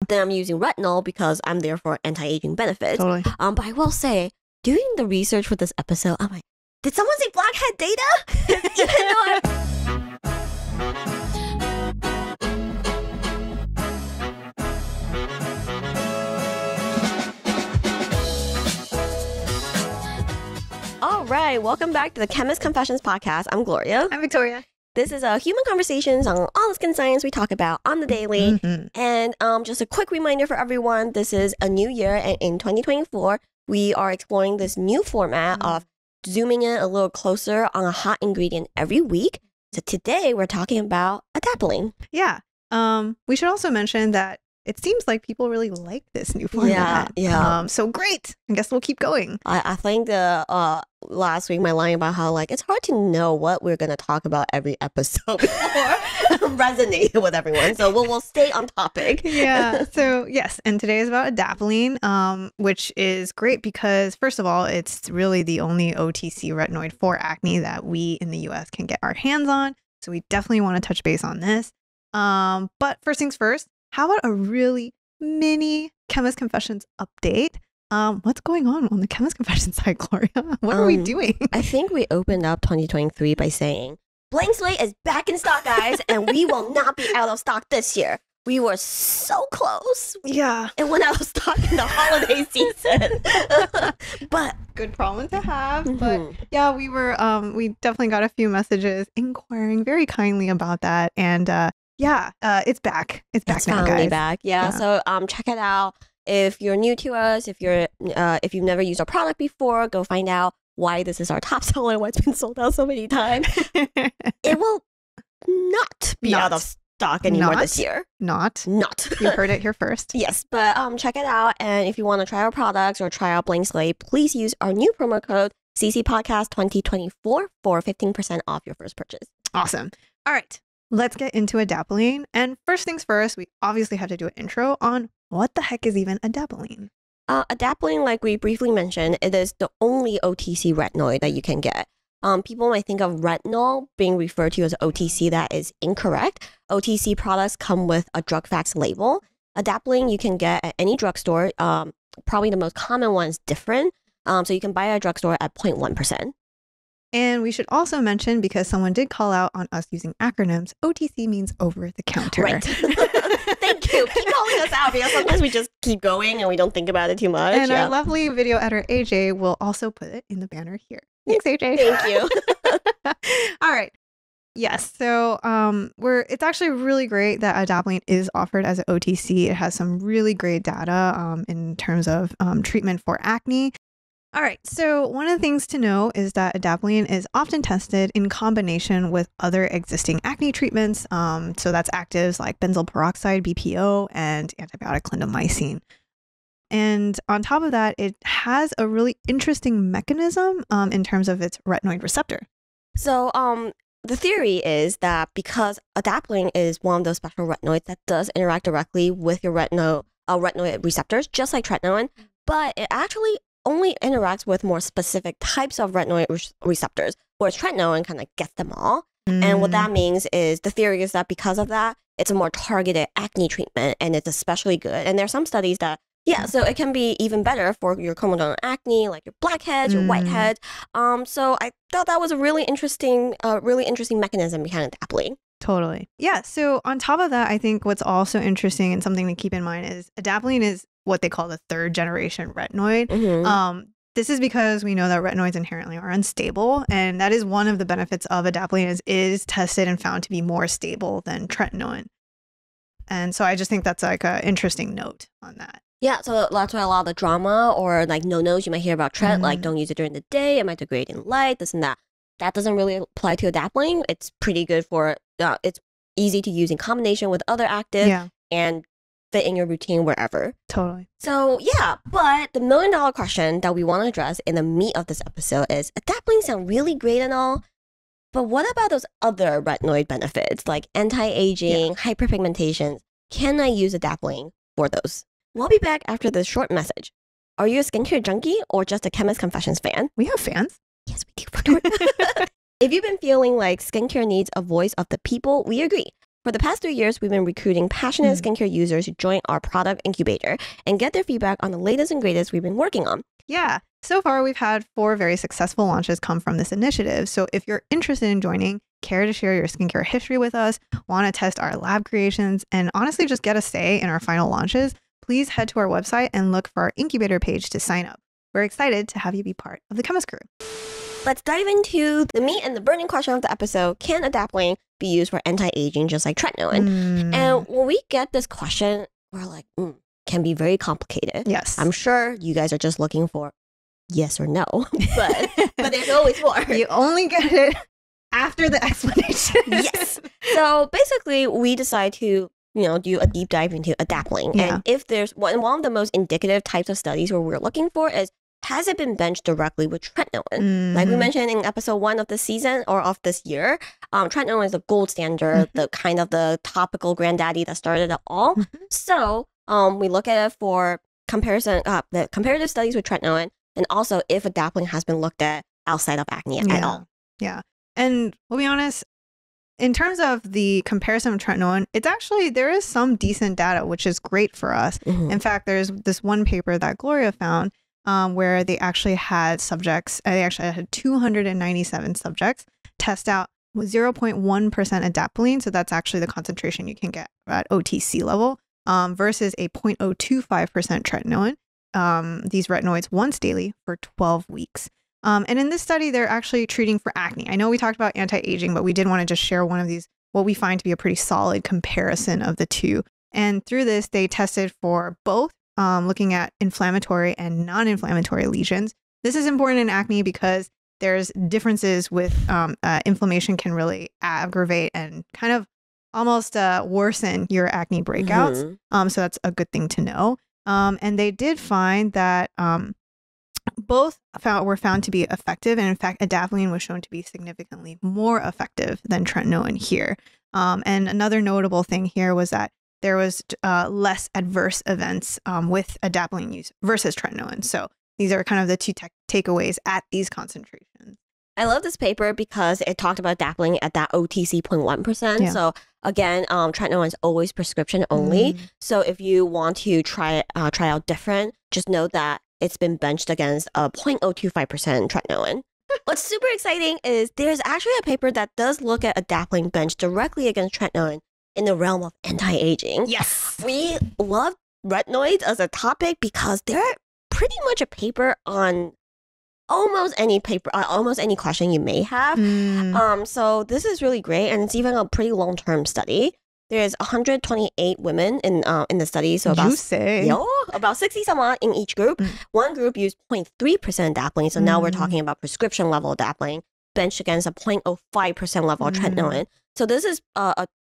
then I'm using retinol because I'm there for anti-aging benefits. Totally. But I will say, doing the research for this episode, I'm like, did someone say blackhead data? Even though All right, welcome back to the Chemist Confessions podcast. I'm Gloria. I'm Victoria. This is human conversations on all the skin science we talk about on the daily. And just a quick reminder for everyone, this is a new year, and in 2024, we are exploring this new format of zooming in a little closer on a hot ingredient every week. So today, we're talking about Adapalene. Yeah. We should also mention that it seems like people really like this new format. Yeah. So great. I guess we'll keep going. I think the last week, my line about how like it's hard to know what we're going to talk about every episode before resonated with everyone. So we'll stay on topic. Yeah. So yes. And today is about Adapalene, which is great because first of all, it's really the only OTC retinoid for acne that we in the US can get our hands on. So we definitely want to touch base on this. But first things first, how about a really mini Chemist Confessions update? What's going on the Chemist Confessions side, Gloria? What are we doing? I think we opened up 2023 by saying, Blank Slate is back in stock, guys, and we will not be out of stock this year. We were so close. Yeah. It went out of stock in the holiday season. But good problem to have. But yeah, we definitely got a few messages inquiring very kindly about that. And yeah, it's back. It's back now, guys. Back. Yeah. So check it out. If you're new to us, if you've never used our product before, go find out why this is our top seller, why it's been sold out so many times. It will not be out of stock anymore this year. Not. You heard it here first. Yes, but check it out. And if you want to try our products or try out Blank Slate, please use our new promo code CCPodcast2024 for 15% off your first purchase. Awesome. All right. Let's get into Adapalene. And first things first, we obviously have to do an intro on what the heck is even Adapalene. Adapalene, like we briefly mentioned, it is the only OTC retinoid that you can get. People might think of retinol being referred to as OTC. That is incorrect. OTC products come with a drug facts label. Adapalene you can get at any drugstore. Probably the most common one is different. So you can buy it at a drugstore at 0.1%. And we should also mention, because someone did call out on us using acronyms, OTC means over the counter. Right. Thank you. Keep calling us out because sometimes we just keep going and we don't think about it too much. And our lovely video editor, AJ, will also put it in the banner here. Thanks, AJ. Thank you. All right. Yes. So it's actually really great that Adapalene is offered as an OTC. It has some really great data in terms of treatment for acne. All right, so one of the things to know is that Adapalene is often tested in combination with other existing acne treatments. So that's actives like benzoyl peroxide, BPO, and antibiotic clindamycin. And on top of that, it has a really interesting mechanism in terms of its retinoid receptor. So the theory is that because Adapalene is one of those special retinoids that does interact directly with your retinoid receptors, just like tretinoin, but it actually only interacts with more specific types of retinoid receptors, whereas tretinoin kind of gets them all. And what that means is the theory is that because of that, it's a more targeted acne treatment and it's especially good. And there's some studies that, so it can be even better for your comedonal acne, like your blackheads, your whiteheads. So I thought that was a really interesting mechanism behind Adapalene. Totally. Yeah. So on top of that, I think what's also interesting and something to keep in mind is Adapalene is what they call the third generation retinoid. This is because we know that retinoids inherently are unstable, and that is one of the benefits of Adapalene is tested and found to be more stable than tretinoin. And so I just think that's like an interesting note on that. Yeah, so that's why a lot of the drama or like no-nos you might hear about tret, like don't use it during the day, it might degrade in light, this and that. That doesn't really apply to Adapalene. It's pretty good for, it's easy to use in combination with other actives and fit in your routine wherever. Totally. So yeah, but the $1 million question that we want to address in the meat of this episode is Adapalene sound really great and all, but what about those other retinoid benefits like anti-aging, hyperpigmentation? Can I use Adapalene for those? We'll be back after this short message. Are you a skincare junkie or just a Chemist Confessions fan? We have fans. Yes, we do. If you've been feeling like skincare needs a voice of the people, we agree. For the past 3 years, we've been recruiting passionate skincare users to join our product incubator and get their feedback on the latest and greatest we've been working on. Yeah. So far, we've had 4 very successful launches come from this initiative. So if you're interested in joining, care to share your skincare history with us, want to test our lab creations, and honestly just get a say in our final launches, please head to our website and look for our incubator page to sign up. We're excited to have you be part of the Chemist crew. Let's dive into the meat and the burning question of the episode. Can Adapalene be used for anti-aging just like tretinoin? And when we get this question, we're like, can be very complicated. Yes. I'm sure you guys are just looking for yes or no, but there's always more. You only get it after the explanation. Yes. So basically, we decide to do a deep dive into Adapalene. Yeah. And if there's one of the most indicative types of studies where we're looking for is, has it been benched directly with tretinoin? Like we mentioned in episode 1 of this season or of this year, tretinoin is the gold standard, the kind of the topical granddaddy that started it all. So we look at it for comparison, the comparative studies with tretinoin, and also if Adapalene has been looked at outside of acne at all. Yeah. And we'll be honest, in terms of the comparison of tretinoin, it's actually, there is some decent data, which is great for us. In fact, there's this one paper that Gloria found where they actually had subjects, they actually had 297 subjects test out with 0.1% Adapalene. So that's actually the concentration you can get at OTC level versus a 0.025% tretinoin, these retinoids once daily for 12 weeks. And in this study, they're actually treating for acne. I know we talked about anti-aging, but we did want to just share one of these, what we find to be a pretty solid comparison of the two. And through this, they tested for both looking at inflammatory and non-inflammatory lesions. This is important in acne because there's differences with inflammation can really aggravate and kind of almost worsen your acne breakouts. So that's a good thing to know. And they did find that both were found to be effective. And in fact, Adapalene was shown to be significantly more effective than tretinoin here. And another notable thing here was that there was less adverse events with Adapalene use versus tretinoin. So these are kind of the two takeaways at these concentrations. I love this paper because it talked about Adapalene at that OTC 0.1%. Yeah. So again, tretinoin is always prescription only. So if you want to try out different, just know that it's been benched against a 0.025% tretinoin. What's super exciting is there's actually a paper that does look at Adapalene bench directly against tretinoin in the realm of anti-aging. Yes. We love retinoids as a topic because they're pretty much a paper on almost any question you may have. So this is really great, and it's even a pretty long-term study. There's 128 women in the study, so about 60 some odd in each group. One group used 0.3% Adapalene, so now we're talking about prescription level Adapalene, benched against a 0.05% level of tretinoin. So this is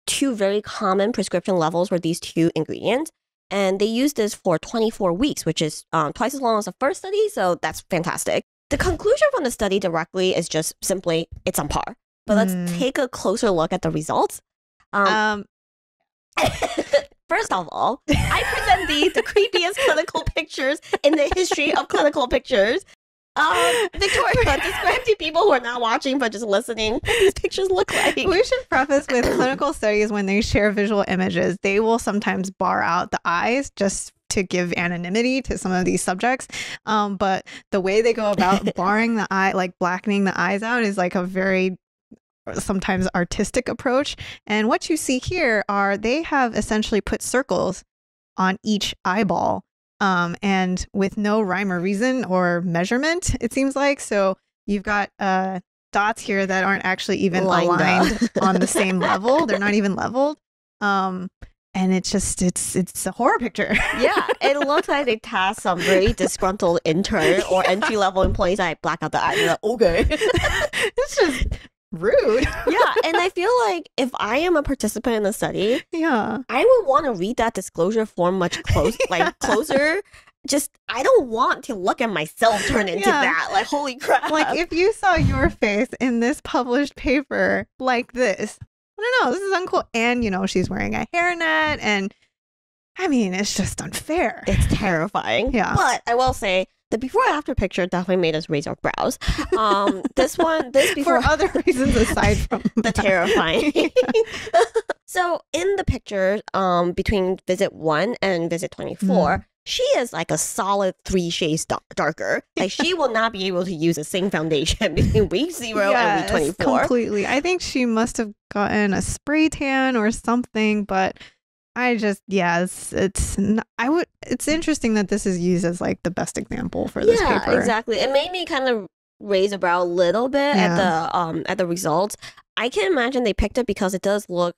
two very common prescription levels for these two ingredients. And they used this for 24 weeks, which is twice as long as the first study. So that's fantastic. The conclusion from the study directly is just simply it's on par. But let's take a closer look at the results. First of all, I present these the creepiest clinical pictures in the history of clinical pictures. Victoria, describe to people who are not watching but just listening what these pictures look like. We should preface with clinical studies, when they share visual images, they will sometimes bar out the eyes just to give anonymity to some of these subjects. But the way they go about barring the eye, like blackening the eyes out, is like a very sometimes artistic approach. And what you see here are they have essentially put circles on each eyeball. And with no rhyme or reason or measurement, it seems like. So you've got dots here that aren't actually even aligned on the same level. They're not even leveled. And it's just, it's a horror picture. Yeah, it looks like they tasked some very disgruntled intern or entry-level employees that black out the eye. Like, okay. It's just rude. Yeah, and I feel like if I am a participant in the study, I would want to read that disclosure form much closer. Just, I don't want to look at myself turn into that. Like, holy crap. Like, if you saw your face in this published paper like this, I don't know, this is uncool. And, you know, she's wearing a hairnet, and I mean, it's just unfair. It's terrifying. Yeah. But I will say, the before and after picture definitely made us raise our brows. This before for other reasons aside from the terrifying. So in the picture, between visit 1 and visit 24, she is like a solid 3 shades darker. Like she will not be able to use the same foundation between week 0 and week 24. Completely. I think she must have gotten a spray tan or something, but it's interesting that this is used as like the best example for this paper. Yeah, exactly. It made me kind of raise a brow a little bit at the results. I can imagine they picked it because it does look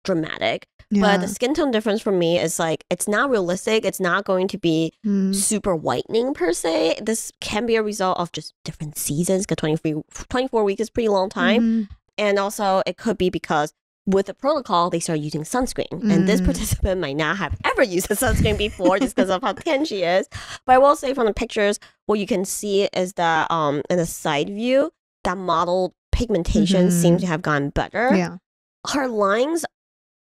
dramatic, but the skin tone difference for me is like it's not realistic. It's not going to be super whitening per se. This can be a result of just different seasons, because 24 weeks is a pretty long time. And also it could be because with the protocol, they start using sunscreen. And this participant might not have ever used a sunscreen before just because of how tan she is. But I will say from the pictures, what you can see is that in the side view, that mottled pigmentation seems to have gotten better. Yeah. Her lines,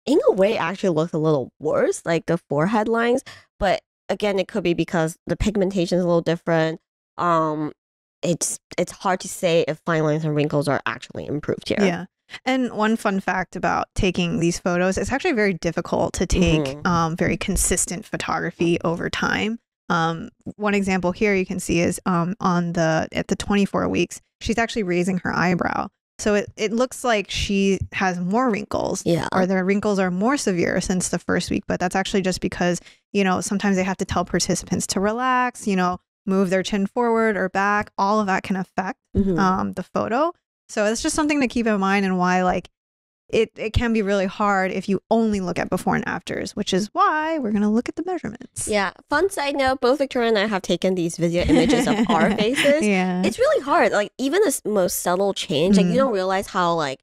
in a way, actually look a little worse, like the forehead lines. But again, it could be because the pigmentation is a little different. It's hard to say if fine lines and wrinkles are actually improved here. Yeah. And one fun fact about taking these photos, it's actually very difficult to take very consistent photography over time. One example here you can see is at the 24 weeks, she's actually raising her eyebrow. So it looks like she has more wrinkles, or the wrinkles are more severe since the first week. But that's actually just because, sometimes they have to tell participants to relax, move their chin forward or back. All of that can affect the photo. So it's just something to keep in mind, and why like it can be really hard if you only look at before and afters, which is why we're going to look at the measurements. Yeah. Fun side note, both Victoria and I have taken these video images of our faces. Yeah. It's really hard. Like even the most subtle change, like you don't realize how like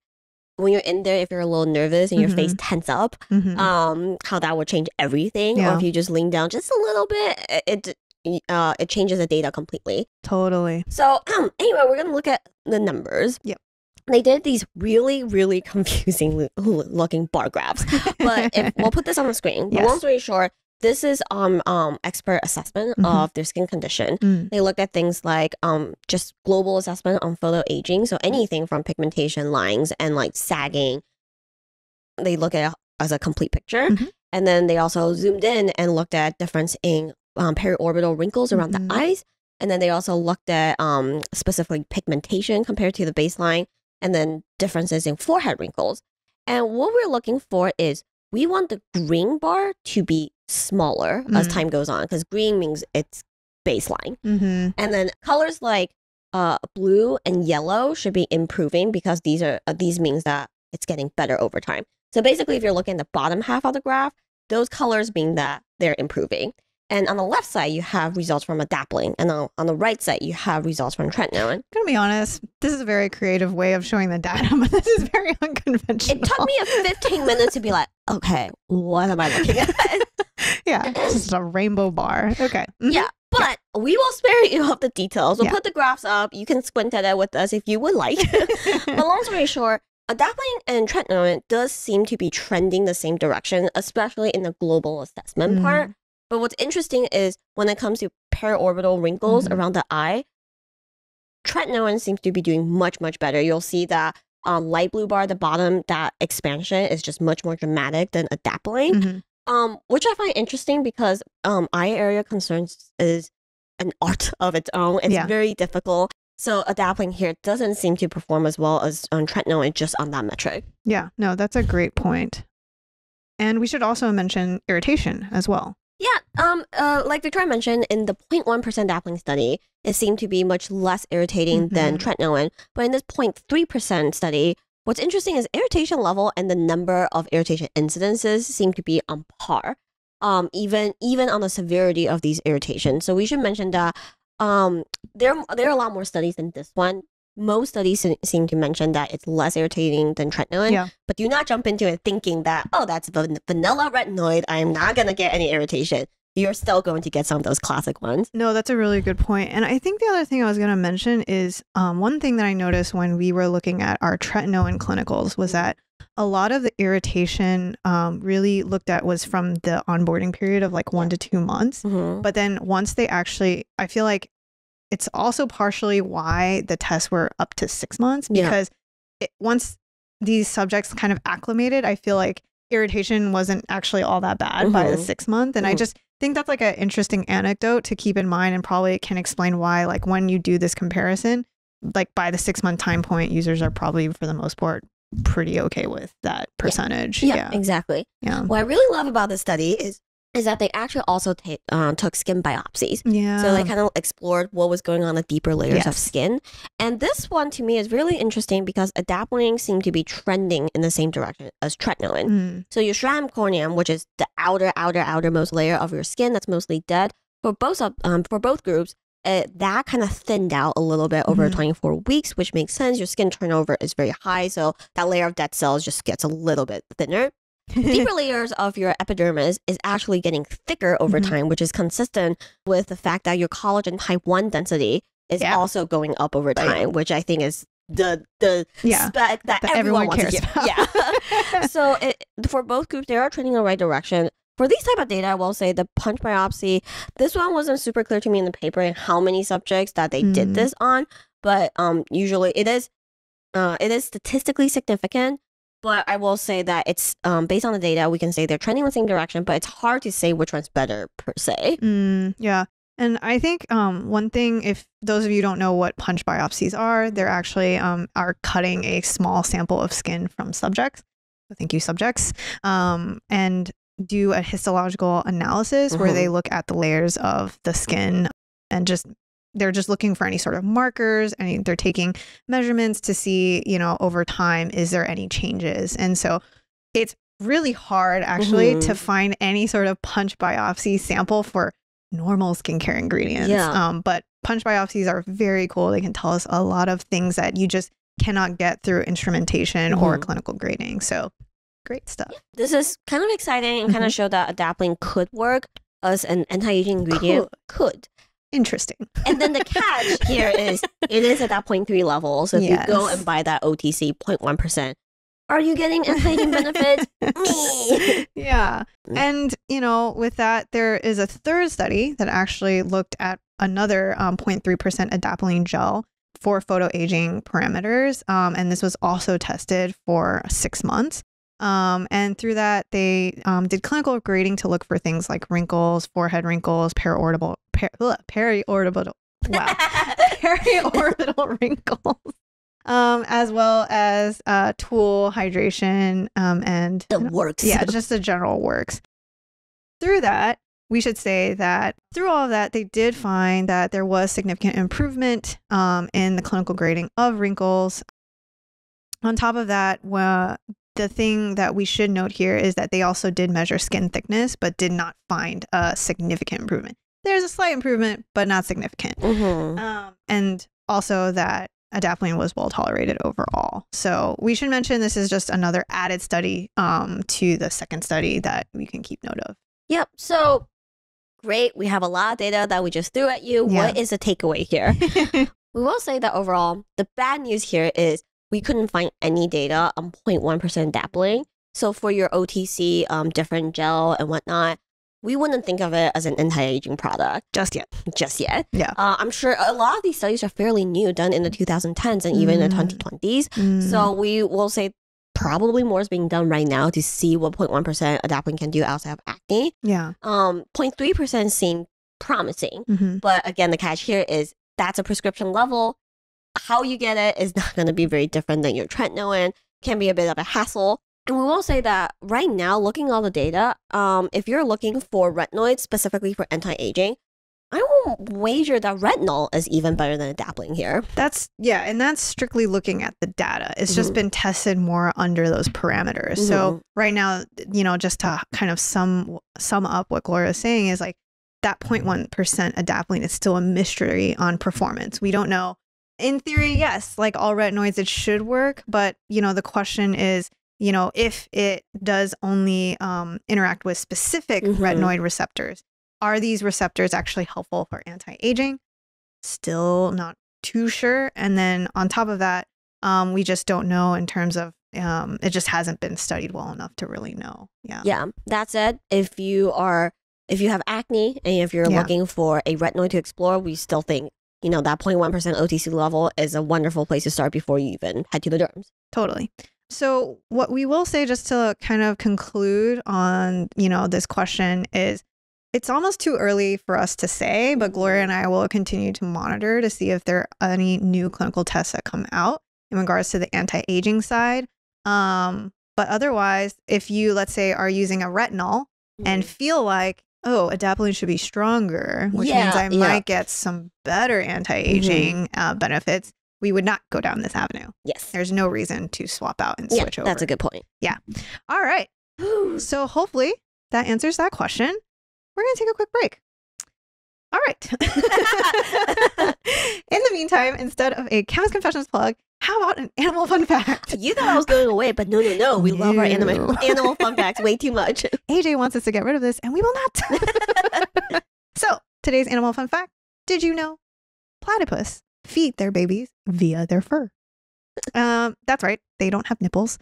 when you're in there, if you're a little nervous and your face tense up, how that would change everything. Or if you just lean down just a little bit, it changes the data completely. Totally. So anyway, we're going to look at the numbers. Yep. They did these really, really confusing looking bar graphs. But we'll put this on the screen. But long story short, this is expert assessment of their skin condition. They looked at things like just global assessment on photo aging. So anything from pigmentation, lines, and like sagging. They look at it as a complete picture. And then they also zoomed in and looked at difference in periorbital wrinkles around the eyes. And then they also looked at specifically pigmentation compared to the baseline, and then differences in forehead wrinkles. And what we're looking for is we want the green bar to be smaller as time goes on, because green means it's baseline. And then colors like blue and yellow should be improving, because these means that it's getting better over time. So basically, if you're looking at the bottom half of the graph, those colors mean that they're improving. And on the left side, you have results from Adapalene. And on the right side, you have results from tretinoin. I'm going to be honest, this is a very creative way of showing the data, but this is very unconventional. It took me 15 minutes to be like, okay, what am I looking at? Yeah, it's just a rainbow bar. Okay. Yeah, but we will spare you of the details. We'll put the graphs up. You can squint at it with us if you would like. But long story short, Adapalene and tretinoin does seem to be trending the same direction, especially in the global assessment part. But what's interesting is when it comes to periorbital wrinkles around the eye, tretinoin seems to be doing much, much better. You'll see that light blue bar at the bottom, that expansion is just much more dramatic than Adapalene, which I find interesting because eye area concerns is an art of its own. It's very difficult. So Adapalene here doesn't seem to perform as well as tretinoin just on that metric. Yeah, no, that's a great point. And we should also mention irritation as well. Yeah, like Victoria mentioned, in the 0.1% Adapalene study, it seemed to be much less irritating than tretinoin. But in this 0.3% study, what's interesting is irritation level and the number of irritation incidences seem to be on par, even on the severity of these irritations. So we should mention that there are a lot more studies than this one. Most studies seem to mention that it's less irritating than tretinoin, but do not jump into it thinking that, oh, that's vanilla retinoid, I'm not going to get any irritation. You're still going to get some of those classic ones. No, that's a really good point. And I think the other thing I was going to mention is one thing that I noticed when we were looking at our tretinoin clinicals was that a lot of the irritation really looked at was from the onboarding period of like 1 to 2 months. But then once they actually, I feel like it's also partially why the tests were up to 6 months, because once these subjects kind of acclimated, I feel like irritation wasn't actually all that bad by the 6 month. And I just think that's like an interesting anecdote to keep in mind, and probably can explain why, like, when you do this comparison, like by the 6 month time point, users are probably for the most part pretty okay with that percentage. Yeah, exactly. Yeah. What I really love about this study is that they actually also took skin biopsies. Yeah. So they kind of explored what was going on in the deeper layers of skin. And this one to me is really interesting because adapalene seemed to be trending in the same direction as tretinoin. So your stratum corneum, which is the outermost layer of your skin that's mostly dead, for both groups, that kind of thinned out a little bit over 24 weeks, which makes sense. Your skin turnover is very high, so that layer of dead cells just gets a little bit thinner. Deeper layers of your epidermis is actually getting thicker over time, which is consistent with the fact that your collagen type 1 density is also going up over time, which I think is the spec that everyone cares about. Yeah. So for both groups, they are trending in the right direction. For these type of data, I will say the punch biopsy, this one wasn't super clear to me in the paper and how many subjects that they did this on, but usually it is statistically significant. But I will say that it's based on the data, we can say they're trending in the same direction, but it's hard to say which one's better per se. Yeah. And I think one thing, if those of you don't know what punch biopsies are, they're actually are cutting a small sample of skin from subjects. So thank you, subjects. And do a histological analysis where they look at the layers of the skin and they're just looking for any sort of markers, and they're taking measurements to see, over time, is there any changes? And so it's really hard actually to find any sort of punch biopsy sample for normal skincare ingredients. But punch biopsies are very cool. They can tell us a lot of things that you just cannot get through instrumentation or clinical grading. So great stuff. This is kind of exciting and kind of show that adapalene could work as an anti-aging ingredient. Could. Interesting. And then the catch here is it is at that 0.3 level. So if you go and buy that OTC 0.1%, are you getting anti-aging benefits? Me. Yeah. And, with that, there is a third study that actually looked at another 0.3% adapalene gel for photoaging parameters. And this was also tested for 6 months. And through that, they did clinical grading to look for things like wrinkles, forehead wrinkles, periorbital wrinkles, as well as tool hydration and the works. Yeah, just the general works. Through that, we should say that through all of that, they did find that there was significant improvement in the clinical grading of wrinkles. On top of that, the thing that we should note here is that they also did measure skin thickness, but did not find a significant improvement. There's a slight improvement, but not significant. And also that adapalene was well tolerated overall. So we should mention this is just another added study to the second study that we can keep note of. Yep. So great. We have a lot of data that we just threw at you. Yeah. What is the takeaway here? We will say that overall, the bad news here is we couldn't find any data on 0.1% adapalene. So for your OTC different gel and whatnot, we wouldn't think of it as an anti-aging product. Just yet. Yeah. I'm sure a lot of these studies are fairly new, done in the 2010s and even in the 2020s. So we will say probably more is being done right now to see what 0.1% adapalene can do outside of acne. Yeah. 0.3% seem promising. But again, the catch here is that's a prescription level. How you get it is not going to be very different than your tretinoin. Can be a bit of a hassle. And we will say that right now, looking at all the data, if you're looking for retinoids specifically for anti-aging, I will wager that retinol is even better than adapalene here. And that's strictly looking at the data. It's just been tested more under those parameters. So right now, just to kind of sum up what Gloria is saying is like that 0.1% adapalene is still a mystery on performance. We don't know. In theory, yes, like all retinoids, it should work. But, the question is, if it does only interact with specific retinoid receptors, are these receptors actually helpful for anti-aging? Still not too sure. And then on top of that, we just don't know in terms of it just hasn't been studied well enough to really know. Yeah. That said, if you have acne and if you're looking for a retinoid to explore, we still think that 0.1% OTC level is a wonderful place to start before you even head to the derms. Totally. So what we will say, just to kind of conclude on, this question, is it's almost too early for us to say, but Gloria and I will continue to monitor to see if there are any new clinical tests that come out in regards to the anti-aging side. But otherwise, if you, let's say, are using a retinol and feel like, oh, Adapalene should be stronger, which means I might get some better anti-aging benefits, we would not go down this avenue. Yes. There's no reason to swap out and switch over. That's a good point. Yeah. All right. So hopefully that answers that question. We're going to take a quick break. All right. In the meantime, instead of a Chemist Confessions plug, how about an animal fun fact? You thought I was going away, but no. We love our animal fun facts way too much. AJ wants us to get rid of this, and we will not. So, today's animal fun fact. Did you know platypus feed their babies via their fur? That's right. They don't have nipples.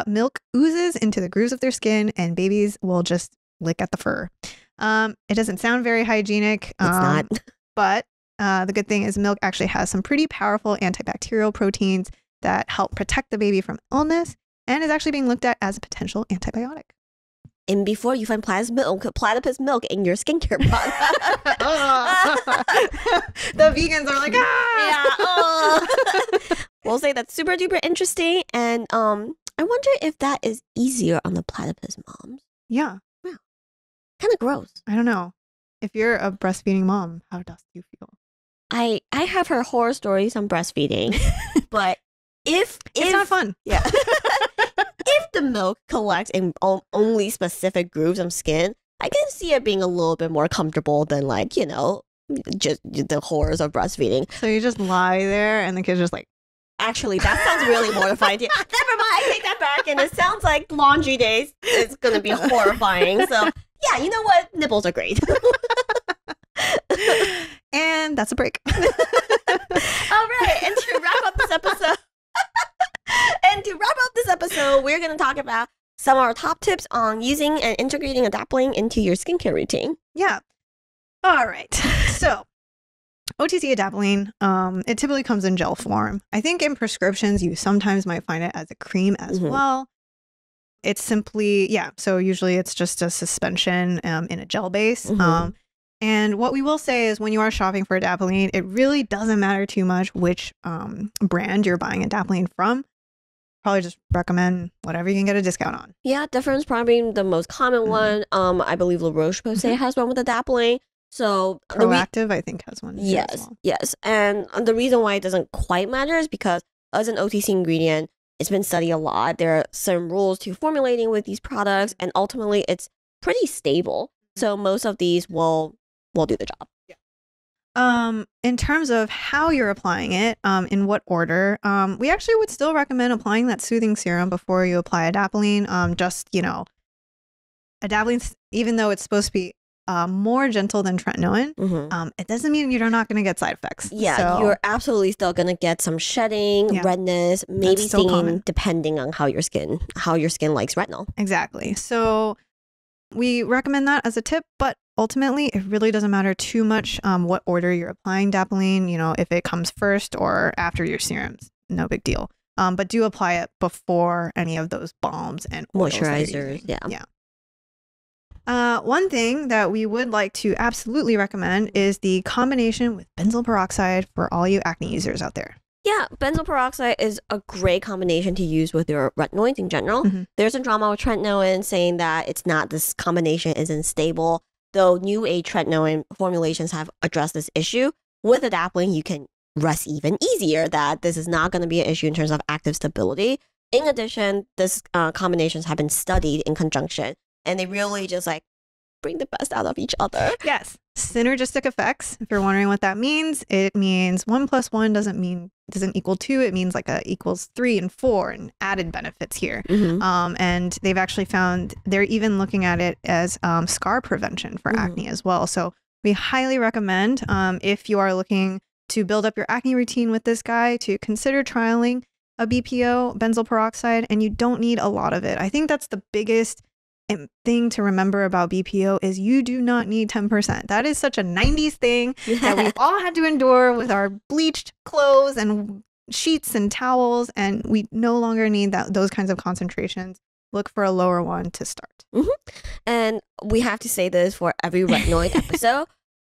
Milk oozes into the grooves of their skin, and babies will just lick at the fur. It doesn't sound very hygienic. It's not. But the good thing is milk actually has some pretty powerful antibacterial proteins that help protect the baby from illness and is actually being looked at as a potential antibiotic. And before you find platypus milk in your skincare product. The vegans are like, ah! Yeah. We'll say that's super duper interesting. And I wonder if that is easier on the platypus moms. Yeah. Kind of gross. I don't know. If you're a breastfeeding mom, how does you feel? I have heard horror stories on breastfeeding, but if it's not fun. Yeah. If the milk collects in only specific grooves of skin, I can see it being a little bit more comfortable than just the horrors of breastfeeding. So you just lie there and the kid's just like, actually, that sounds really mortifying. Never mind, I take that back. And it sounds like laundry days is going to be horrifying. So yeah, you know what? Nipples are great. And that's a break. All right. And to wrap up this episode, we're going to talk about some of our top tips on using and integrating Adapalene into your skincare routine. Yeah. All right. So OTC Adapalene, it typically comes in gel form. I think in prescriptions, you sometimes might find it as a cream as well. It's simply, so usually it's just a suspension in a gel base. And what we will say is when you are shopping for Adapalene, it really doesn't matter too much which brand you're buying Adapalene from. Probably just recommend whatever you can get a discount on. Yeah, difference probably the most common one. I believe La Roche-Posay has one with Adapalene. So Proactive, I think, has one. Yes, yes. And the reason why it doesn't quite matter is because as an OTC ingredient, it's been studied a lot. There are some rules to formulating with these products, and ultimately it's pretty stable. So most of these will do the job. In terms of how you're applying it, in what order, we actually would still recommend applying that soothing serum before you apply Adapalene. Adapalene, even though it's supposed to be more gentle than tretinoin, it doesn't mean you're not going to get side effects. Yeah, so, you're absolutely still going to get some shedding, redness, maybe stinging, depending on how your skin likes retinol. Exactly. So we recommend that as a tip, but ultimately it really doesn't matter too much what order you're applying Adapalene. If it comes first or after your serums, no big deal. But do apply it before any of those balms and moisturizers. Yeah. One thing that we would like to absolutely recommend is the combination with benzoyl peroxide for all you acne users out there. Yeah, benzoyl peroxide is a great combination to use with your retinoids in general. There's a drama with tretinoin saying that this combination isn't stable. Though new age tretinoin formulations have addressed this issue, with Adapalene you can rest even easier that this is not going to be an issue in terms of active stability. In addition, this combinations have been studied in conjunction, and they really just bring the best out of each other. Yes. Synergistic effects. If you're wondering what that means, it means 1 + 1 doesn't equal 2. It means equals 3 and 4 and added benefits here. And they've actually found they're even looking at it as scar prevention for acne as well. So we highly recommend if you are looking to build up your acne routine with this guy to consider trialing a BPO, benzoyl peroxide, and you don't need a lot of it. I think that's the biggest thing to remember about BPO is you do not need 10%. That is such a 90s thing that we all had to endure with our bleached clothes and sheets and towels, and we no longer need those kinds of concentrations. Look for a lower one to start. And we have to say this for every retinoid episode.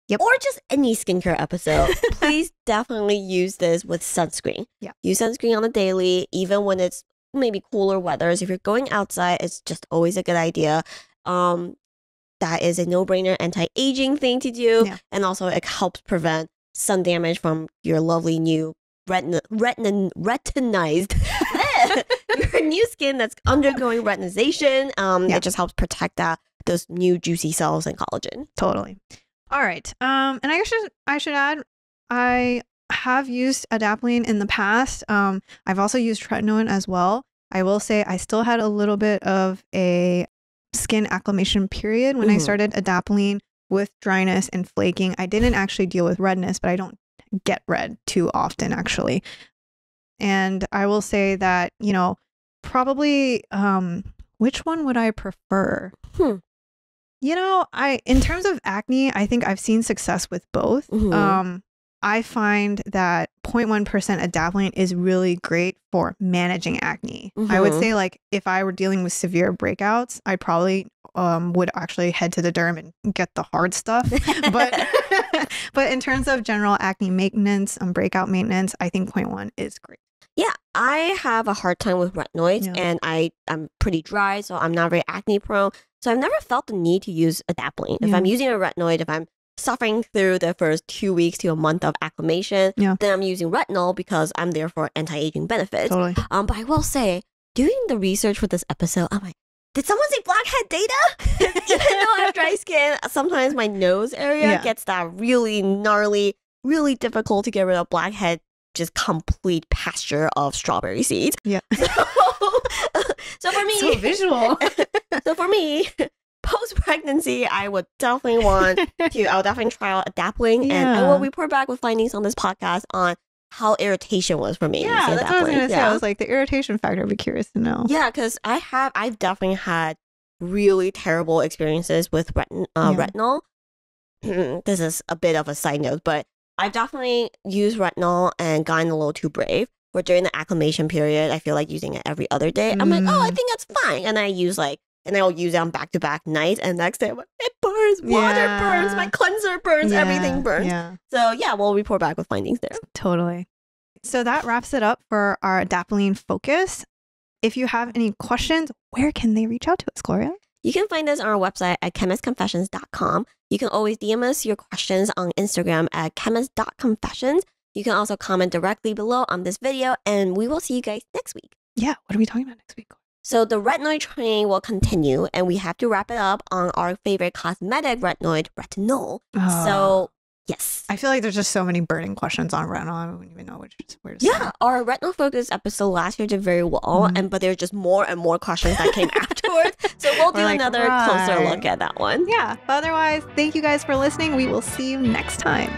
Yep. Or just any skincare episode. Please definitely use this with sunscreen. Yeah. Use sunscreen on the daily, even when it's maybe cooler weathers. If you're going outside, it's just always a good idea. That is a no-brainer anti-aging thing to do. Yeah. And also it helps prevent sun damage from your lovely new retinized your new skin that's undergoing retinization. It just helps protect those new juicy cells and collagen. Totally. All right. And I should add, I have used Adapalene in the past. I've also used tretinoin as well. I will say I still had a little bit of a skin acclimation period when I started Adapalene with dryness and flaking. I didn't actually deal with redness, but I don't get red too often actually. And I will say that, you know, probably which one would I prefer? You know, in terms of acne, I think I've seen success with both. I find that 0.1% Adapalene is really great for managing acne. I would say, like, if I were dealing with severe breakouts, I probably would actually head to the derm and get the hard stuff. But in terms of general acne maintenance, breakout maintenance, I think 0.1 is great. Yeah, I have a hard time with retinoids, and I'm pretty dry, so I'm not very acne prone. So I've never felt the need to use Adapalene. If I'm using a retinoid, if I'm suffering through the first 2 weeks to a month of acclimation, then I'm using retinol because I'm there for anti-aging benefits. Totally. But I will say, doing the research for this episode, I'm like, did someone say blackhead data? Even though I have dry skin, sometimes my nose area gets that really gnarly, really difficult to get rid of blackhead, just complete pasture of strawberry seeds. Yeah. So for me, so visual. So for me, post-pregnancy, I would definitely I'll definitely try out Adapalene, and I will report back with findings on this podcast on how irritation was for me. Yeah, that's what I was going to say. I was like, the irritation factor, I'd be curious to know. Yeah, because I've definitely had really terrible experiences with retinol. This is a bit of a side note, but I've definitely used retinol and gotten a little too brave. Where during the acclimation period, I feel like using it every other day. I'm like, oh, I think that's fine. And I'll use it on back-to-back nights. And next day, I'm like, it burns. Water burns. My cleanser burns. Everything burns. Yeah. So yeah, we'll report back with findings there. Totally. So that wraps it up for our Adapalene focus. If you have any questions, where can they reach out to us, Gloria? You can find us on our website at chemistconfessions.com. You can always DM us your questions on Instagram at chemist.confessions. You can also comment directly below on this video, and we will see you guys next week. Yeah, what are we talking about next week? So the retinoid train will continue, and we have to wrap it up on our favorite cosmetic retinoid, Retinol. So, yes. I feel like there's just so many burning questions on retinol. I don't even know where to start. Yeah, our retinol focus episode last year did very well, but there's just more and more questions that came afterwards. So we'll do another closer look at that one. Yeah, but otherwise, thank you guys for listening. We will see you next time.